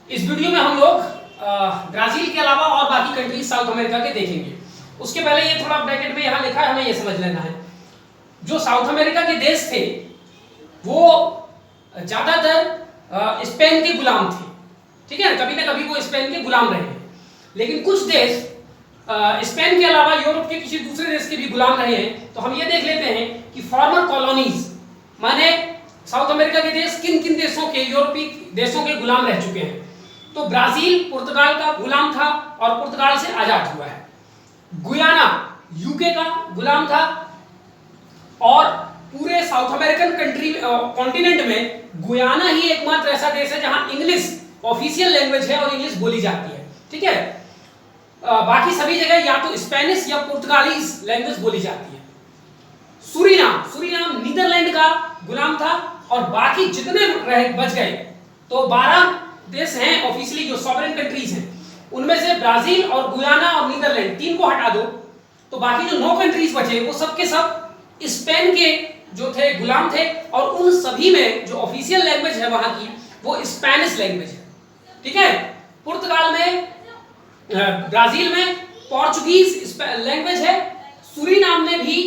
इस वीडियो में हम लोग ब्राजील के अलावा और बाकी कंट्रीज साउथ अमेरिका के देखेंगे। उसके पहले ये थोड़ा ब्रैकेट में यहाँ लिखा है, हमें ये समझ लेना है जो साउथ अमेरिका के देश थे वो ज्यादातर स्पेन के गुलाम थे, ठीक है, कभी ना कभी वो स्पेन के गुलाम रहे हैं। लेकिन कुछ देश स्पेन के अलावा यूरोप के किसी दूसरे देश के भी गुलाम रहे हैं। तो हम ये देख लेते हैं कि फॉर्मर कॉलोनीज माने साउथ अमेरिका के देश किन किन देशों के, यूरोपीय देशों के गुलाम रह चुके हैं। तो ब्राजील पुर्तगाल का गुलाम था और पुर्तगाल से आजाद हुआ है। गुयाना यूके का गुलाम था और पूरे साउथ अमेरिकन कंट्री कॉन्टिनेंट में गुयाना ही एकमात्र ऐसा देश है जहां इंग्लिश ऑफिशियल लैंग्वेज है और इंग्लिश बोली जाती है, ठीक है। बाकी सभी जगह या तो स्पेनिश या पुर्तगालीज लैंग्वेज बोली जाती है। सूरीनाम नीदरलैंड का गुलाम था और बाकी जितने बच गए तो 12 देश हैं ऑफिशियली जो सॉवरेन कंट्रीज हैं, उनमें से ब्राजील और गुयाना और नीदरलैंड तीन को हटा दो तो बाकी जो 9 कंट्रीज बचे वो सब के सब स्पेन के जो थे गुलाम थे और उन सभी में जो ऑफिशियल लैंग्वेज है वहां की वो स्पेनिश लैंग्वेज है, ठीक है। पुर्तगाल में, ब्राजील में पोर्चुगीज लैंग्वेज है। सूरीनाम में भी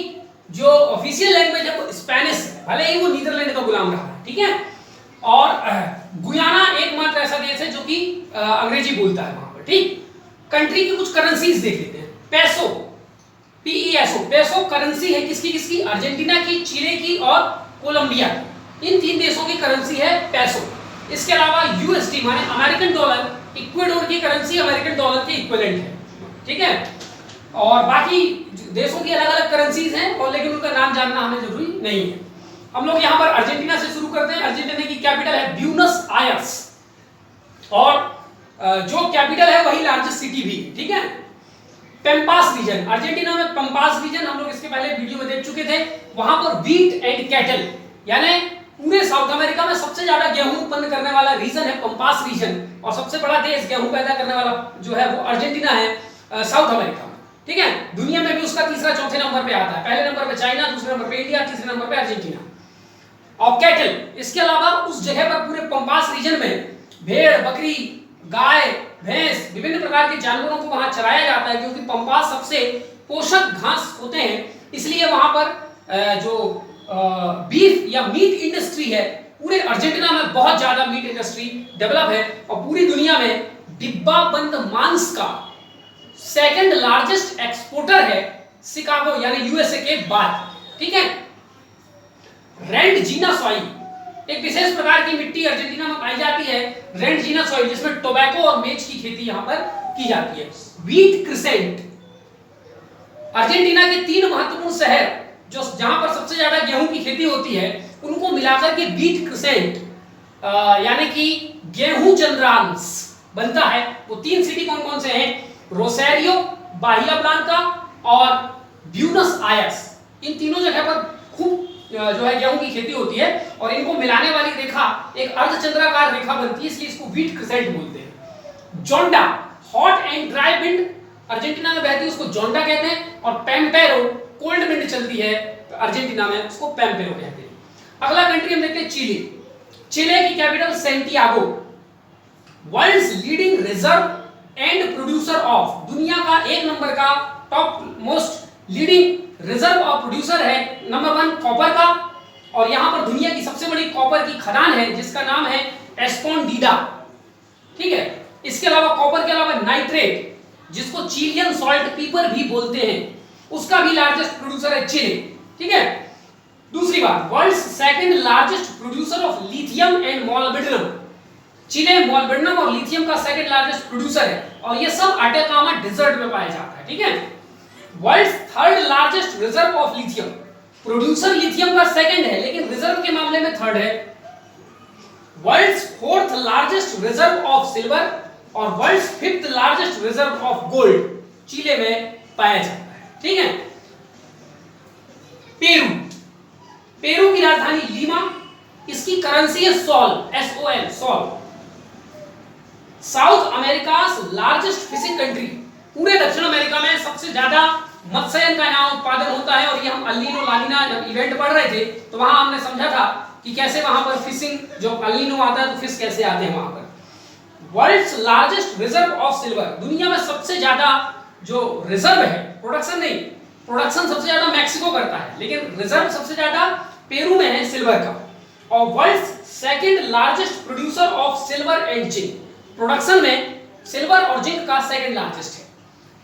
जो ऑफिशियल लैंग्वेज है वो स्पेनिश है, भले ही वो नीदरलैंड का गुलाम रहा है, ठीक है। और गुयाना एकमात्र ऐसा देश है जो कि अंग्रेजी बोलता है वहां पर, ठीक। कंट्री की कुछ करेंसीज देख लेते हैं। पेसो, PESO, पेसो करेंसी है किसकी किसकी? अर्जेंटीना की, चिले की और कोलंबिया की। इन 3 देशों की करेंसी है पेसो। इसके अलावा USD माने अमेरिकन डॉलर, इक्वाडोर की करेंसी अमेरिकन डॉलर के इक्विवेलेंट है, ठीक है। और बाकी देशों की अलग अलग करेंसीज हैं और लेकिन उनका नाम जानना हमें जरूरी नहीं है। हम लोग यहाँ पर अर्जेंटीना से शुरू करते हैं। अर्जेंटीना की कैपिटल है ब्यूनस आयर्स और जो कैपिटल है वही लार्जेस्ट सिटी भी, ठीक है। पेम्पास रीजन, अर्जेंटीना में पेम्पास रीजन हम लोग इसके पहले वीडियो में देख चुके थे। वहां पर व्हीट एंड कैटल यानी पूरे साउथ अमेरिका में सबसे ज्यादा गेहूं उत्पन्न करने वाला रीजन है पेम्पास रीजन और सबसे बड़ा देश गेहूं पैदा करने वाला जो है वो अर्जेंटीना है साउथ अमेरिका में, ठीक है। दुनिया में भी उसका तीसरा चौथे नंबर पे आता है। पहले नंबर पे चाइना, दूसरे नंबर पे इंडिया, तीसरे नंबर पे अर्जेंटीना। और कैटल, इसके अलावा उस जगह पर पूरे पेम्पास रीजन में भेड़, बकरी, गाय, भैंस, विभिन्न प्रकार के जानवरों को वहां चराया जाता है क्योंकि पेम्पास सबसे पोषक घास होते हैं, इसलिए वहां पर जो बीफ या मीट इंडस्ट्री है पूरे अर्जेंटीना में बहुत ज्यादा मीट इंडस्ट्री डेवलप है और पूरी दुनिया में डिब्बाबंद मांस का सेकंड लार्जेस्ट एक्सपोर्टर है शिकागो यानी USA के बाद, ठीक है। रेंडजीना सॉइल एक विशेष प्रकार की मिट्टी अर्जेंटीना में पाई जाती है, रेंडजीना सॉइल, जिसमें टोबैको और मेज की खेती यहां पर की जाती है। व्हीट क्रिसेंट, अर्जेंटीना के 3 महत्वपूर्ण शहर जो जहां पर सबसे ज्यादा गेहूं की खेती होती है उनको मिलाकर के व्हीट क्रिसेंट यानी कि गेहूं चंद्रांश बनता है। वो 3 सिटी कौन कौन से हैं? रोसेरियो, बाहिया ब्लांका और ब्यूनस आयर्स। इन तीनों जगह पर खूब जो है गेहूं की खेती होती है और इनको मिलाने वाली रेखा एक अर्धचंद्राकार रेखा बनती है, इसलिए इसको व्हीट क्रिसेंट बोलते हैं। Zonda, hot and dry wind Argentina में बहती है, उसको जोंडा कहते हैं। और पेम्पेरो, कोल्ड विंड चलती है अर्जेंटीना में, उसको पेम्पेरो कहते हैं। अगला कंट्री हम देखते हैं चिली। चिले की capital Santiago. World's leading reserve and producer of, दुनिया का 1 नंबर का टॉप मोस्ट लीडिंग रिजर्व और प्रोड्यूसर है नंबर 1 कॉपर का और यहां पर दुनिया की सबसे बड़ी कॉपर की खदान है जिसका नाम है एस्कोंडिडा, ठीक है। इसके अलावा कॉपर के अलावा नाइट्रेट जिसको चिलियन सॉल्ट पीपर भी बोलते हैं उसका भी लार्जेस्ट प्रोड्यूसर है चिली, ठीक है। दूसरी बात, world's second largest producer of lithium and molybdenum, Chile molybdenum और लिथियम का सेकंड लार्जेस्ट प्रोड्यूसर है और ये सब अटाकामा डेजर्ट में पाया जाता है, ठीक है। World's third largest reserve of lithium, producer lithium का सेकंड है लेकिन रिजर्व के मामले में थर्ड है। World's fourth largest reserve of silver और world's fifth largest reserve of gold Chile में पाया जाता है, ठीक है। पेरू, पेरू की राजधानी लीमा, इसकी करेंसी है sol, SOL, sol. South America largest fishing country, पूरे दक्षिण अमेरिका में सबसे ज्यादा मत्स्यन का यहाँ उत्पादन होता है और ये हम अल्नीनो लानिना जब इवेंट पढ़ रहे थे तो वहां हमने समझा था कि कैसे वहां पर फिशिंग, जो अल्नीनो आता है तो फिश कैसे आते हैं वहां पर। World's largest reserve of silver, दुनिया में सबसे ज्यादा जो रिजर्व है, प्रोडक्शन नहीं, प्रोडक्शन सबसे ज्यादा मैक्सिको करता है, लेकिन रिजर्व सबसे ज्यादा पेरू में है सिल्वर का। और world's second largest producer of silver and zinc, production में सिल्वर और जिंक का सेकंड लार्जेस्ट है।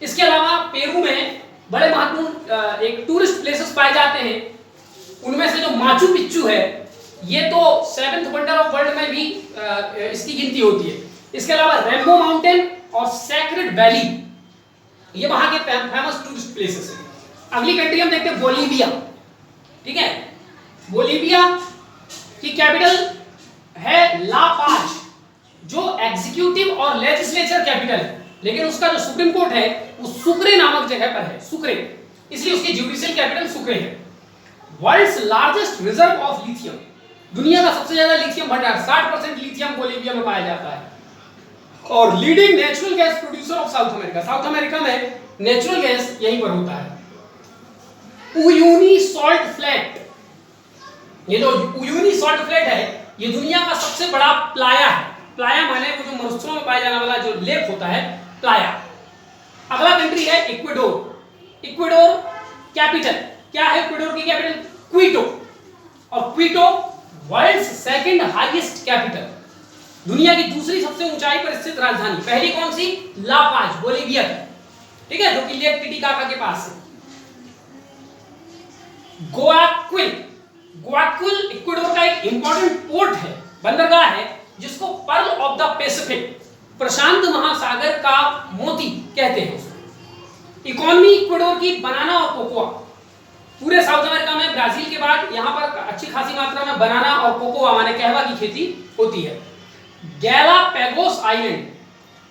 इसके अलावा पेरू में बड़े महत्वपूर्ण एक टूरिस्ट प्लेसेस पाए जाते हैं, उनमें से जो माचू पिच्चू है ये तो 7th वंडर ऑफ वर्ल्ड में भी इसकी गिनती होती है। इसके अलावा रेम्बो माउंटेन और सैक्रेड वैली, ये वहां के फेमस टूरिस्ट प्लेसेस हैं। अगली कंट्री हम देखते हैं बोलीविया। ठीक है, बोलीविया की कैपिटल है ला पाज, जो एग्जीक्यूटिव और लेजिस्लेचर कैपिटल है, लेकिन उसका जो सुप्रीम कोर्ट है वो सुक्रे नामक जगह पर है, सुक्रे, इसलिए उसकी जुडिशियल कैपिटल सुक्रे है। World's largest reserve of lithium, दुनिया का सबसे ज्यादा लिथियम भंडार, 60% लिथियम बोलीविया में पाया जाता है। और leading natural gas producer of south America, south America में नेचुरल गैस यहीं पर होता है। उयूनी सॉल्ट फ्लैट, ये जो उयूनी सॉल्ट फ्लैट है ये दुनिया का सबसे बड़ा प्लाया है। प्लाया माने वो जो मरुस्थलों में पाया जाने वाला जो लेक होता है, प्लाया। अगला कंट्री है इक्वाडोर। इक्वाडोर कैपिटल क्या है? इक्वाडोर की कैपिटल क्विटो, और Quito world's second highest capital, दुनिया की दूसरी सबसे ऊंचाई पर स्थित राजधानी। पहली कौन सी? ला पाज, बोलीविया की, ठीक है, जो कि लेक टिटिकाका के पास है। गुआयाक्विल, गुआयाक्विल इक्वाडोर का एक इंपॉर्टेंट पोर्ट है, बंदरगाह है, जिसको पर्ल ऑफ द पैसिफिक, प्रशांत महासागर का मोती कहते हैं उसको। इकोनॉमी इक्वाडोर की बनाना और कोकोआ, पूरे साउथ अमेरिका में ब्राजील के बाद यहां पर अच्छी खासी मात्रा में बनाना और कोकोआ माने कहवा की खेती होती है। गैलापैगोस आइलैंड,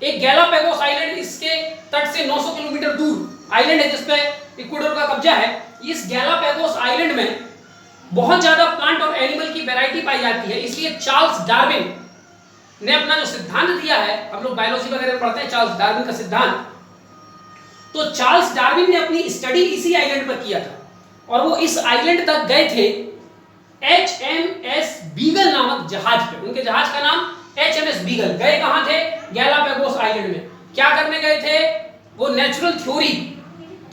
एक गैलापैगोस आइलैंड इसके तट से 900 किलोमीटर दूर आइलैंड है जिसपे इक्वाडोर का कब्जा है। इस गैलापैगोस आइलैंड में बहुत ज्यादा प्लांट और एनिमल की वैरायटी पाई जाती है, इसलिए चार्ल्स डार्विन ने अपना जो सिद्धांत दिया है, हम लोग बायोलॉजी वगैरह पढ़ते हैं चार्ल्स डार्विन का सिद्धांत, तो चार्ल्स डार्विन ने अपनी स्टडी इसी आइलैंड पर किया था, और वो इस आइलैंड तक गए थे HMS बीगल नामक जहाज पे। उनके जहाज का नाम HMS बीगल। गए कहां थे? गैलापैगोस आइलैंड में। क्या करने गए थे? वो नेचुरल थ्योरी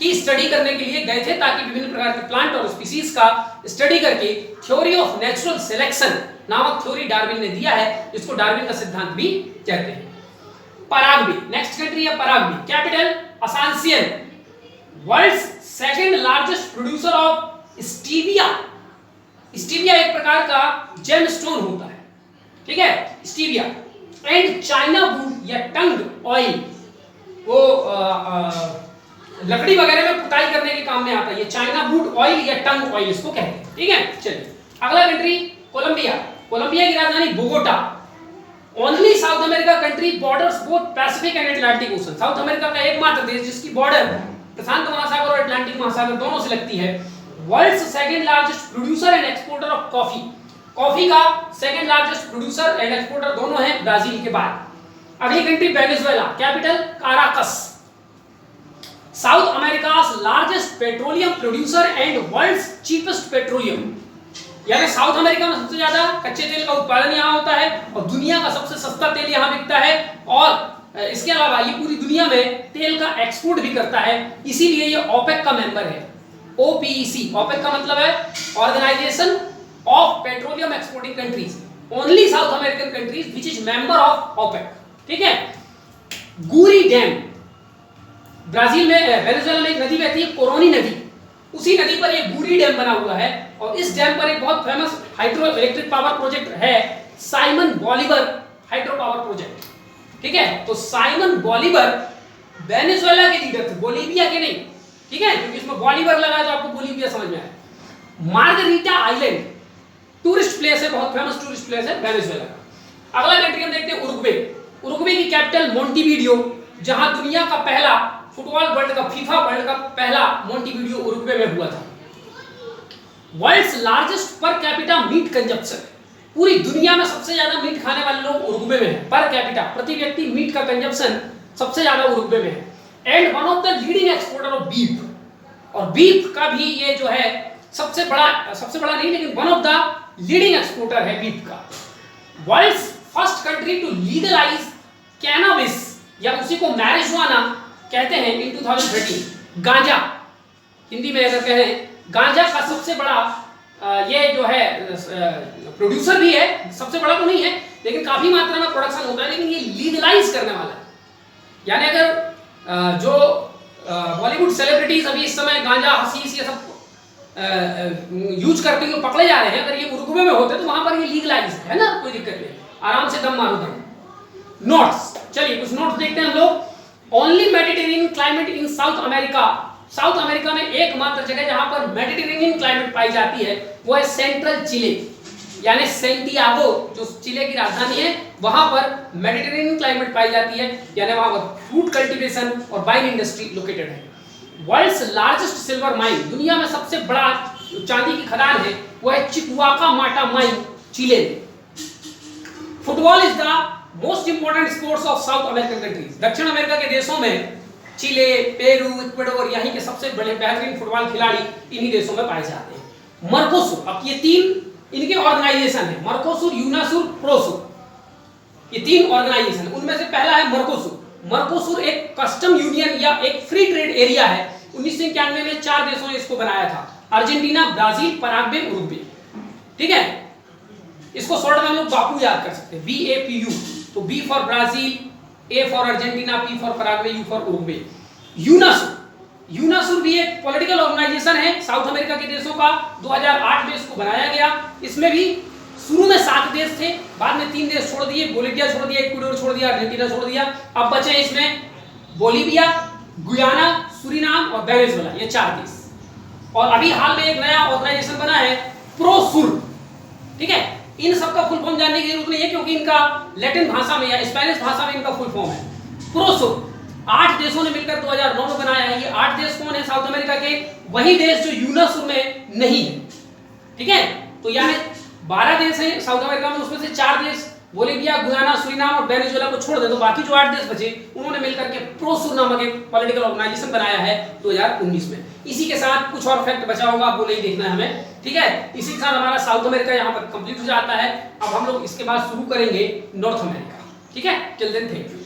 की स्टडी करने के लिए गए थे, ताकि विभिन्न प्रकार के प्लांट और स्पीसीज का स्टडी करके थ्योरी ऑफ नेचुरल सिलेक्शन नामक थ्योरी डार्विन ने दिया है, जिसको डार्विन का सिद्धांत भी कहते हैं। पराग्वे, नेक्स्ट कंट्री है Paraguay, capital Asuncion, world's second largest producer of stevia. Stevia एक प्रकार का जेमस्टोन होता है, ठीक है, स्टीविया। एंड चाइना वुड या टंग ऑयल, वो लकड़ी वगैरह में पुताई करने के काम में आता है, ये चाइना वुड ऑयल या टंग ऑयल इसको कहते हैं, ठीक है। चलिए अगला कंट्री कोलंबिया। कोलंबिया की राजधानी Bogota. Only south America country borders both Pacific and Atlantic ocean, south America का एकमात्र देश जिसकी बॉर्डर प्रशांत महासागर और अटलांटिक महासागर दोनों से लगती है। World's second largest producer and exporter of coffee, coffee का second largest producer and exporter दोनों हैं ब्राजील के बाद। अगली country Venezuela, capital Caracas. South America's largest petroleum producer and world's cheapest petroleum, यानी साउथ अमेरिका में सबसे ज्यादा कच्चे तेल का उत्पादन यहाँ होता है और दुनिया का सबसे सस्ता तेल यहाँ बिकता है, और इसके अलावा ये पूरी दुनिया में तेल का एक्सपोर्ट भी करता है, इसीलिए ये ओपेक का मेंबर है। OPEC, ओपेक का मतलब है organization of petroleum exporting countries, only South American countries which is member of OPEC, ठीक है। गुरी डैम, ब्राजील में वेनेजुएला में एक नदी बहती है कोरोनी नदी, उसी नदी पर एक गुरी डैम बना हुआ है, और इस डैम पर एक बहुत famous hydroelectric power project है, Simon Bolivar hydro power project, ठीक है। तो साइमन बॉलीवर वेनेजुएला के लीडर थे, बोलीविया के नहीं, ठीक है, क्योंकि इसमें बॉलीवर लगा है तो आपको बोलीविया समझ में आया। मार्गरीटा आइलैंड टूरिस्ट प्लेस है, बहुत फेमस टूरिस्ट प्लेस है वेनेजुएला का। अगला कंट्री हम देखते हैं उरुग्वे। उरुग्वे की कैपिटल मोंटेविडियो, जहां दुनिया का पहला football world cup, FIFA world cup पहला मोंटेविडियो उरुग्वे में हुआ था। World's largest per capita meat consumption, पूरी दुनिया में सबसे ज्यादा मीट खाने वाले लोग उरुग्वे में हैं, पर कैपिटा प्रति व्यक्ति मीट का कंजप्शन सबसे ज्यादा उरुग्वे में है। And one of the leading exporter of beef, और बीफ का भी ये जो है सबसे बड़ा नहीं लेकिन one of the leading exporter है बीफ का। World's first country to legalize cannabis या उसी को मैरिजुआना कहते हैं इन 2013। गांजा, हिंदी में अगर कहें, गांजा का सबसे बड़ा ये जो है प्रोड्यूसर भी है, सबसे बड़ा तो नहीं है लेकिन काफी मात्रा में प्रोडक्शन होता है, लेकिन ये लीगलाइज करने वाला है। यानी अगर जो बॉलीवुड सेलिब्रिटीज अभी इस समय गांजा, हशीश ये सब यूज करते हुए पकड़े जा रहे हैं, अगर ये उरुग्वे में होते तो वहां पर ये लीगलाइज है ना, कोई दिक्कत नहीं, आराम से दम मारो दम। नोट्स, चलिए कुछ नोट्स देखते हैं हम लोग। Only Mediterranean climate in south America, south America में एकमात्र जगह जहां पर मेडिटेरेनियन क्लाइमेट पाई जाती है वो है सेंट्रल चिले, यानी सेंटियागो जो चिले की राजधानी है, वहां पर मेडिटेरेनियन क्लाइमेट पाई जाती है, यानी वहां पर फ्रूट कल्टीवेशन और वाइन इंडस्ट्री लोकेटेड है। वर्ल्ड्स लार्जेस्ट सिल्वर माइन, दुनिया में सबसे बड़ा चांदी की खदान है वो है Chuquicamata mine, Chile. Football is the most important sports of South American countries, दक्षिण अमेरिका के देशों में चिले, पेरू, इक्वाडोर, यहीं के सबसे बड़े बेहतरीन फुटबॉल खिलाड़ी इन्हीं देशों में पाए जाते हैं। मर्कोसुर, अब ये तीन इनके ऑर्गेनाइजेशन है, मर्कोसुर, यूनासुर, प्रोसुर, ये तीन ऑर्गेनाइजेशन है। उनमें से पहला है मर्कोसुर। मर्कोसुर एक कस्टम यूनियन या एक फ्री ट्रेड एरिया है। 1991 में 4 देशों ने इसको बनाया था, अर्जेंटीना, ब्राजील, पराग्वे, उरुग्वे। ठीक है, इसको शॉर्ट में हम लोग बापू याद कर सकते हैं, BAPU। तो B for Brazil, A for Argentina, P for Paraguay, U for Uruguay. UNASUR, UNASUR भी एक पॉलिटिकल ऑर्गेनाइजेशन है साउथ अमेरिका के देशों का, 2008 में इसको बनाया गया। इसमें भी शुरू में 7 देश थे, बाद में 3 देश छोड़ दिए, बोलिविया छोड़ दिया, इक्वाडोर छोड़ दिया, अर्जेंटीना छोड़ दिया। अब बचे इसमें बोलिविया, गुयाना, सूरीनाम और वेनेजुएला, ये 4 देश। और अभी हाल में एक नया ऑर्गेनाइजेशन बना है, प्रोसुर। ठीक है, इन सबका फुल फॉर्म जानने की जरूरत नहीं है क्योंकि इनका लैटिन भाषा में या स्पेनिश भाषा में इनका फुल फॉर्म है प्रोसुर। 8 देशों ने मिलकर 2009 में बनाया है। ये 8 देश कौन है साउथ अमेरिका के? वही देश जो यूनासुर में नहीं है। ठीक है, तो यानी 12 देश हैं साउथ अमेरिका में, उसमें से 4 देश बोलिविया, गुयाना, सूरीनाम और वेनेजुएला को छोड़ दे तो बाकी जो 8 देश बचे उन्होंने मिलकर के प्रोसुर नामक एक पॉलिटिकल ऑर्गेनाइजेशन बनाया है 2019 में। इसी के साथ कुछ और फैक्ट बचा होगा, वो नहीं देखना है हमें। ठीक है, इसी के साथ हमारा साउथ अमेरिका यहाँ पर कंप्लीट हो जाता है। अब हम लोग इसके बाद शुरू करेंगे नॉर्थ अमेरिका। ठीक है, टिल देन थैंक यू।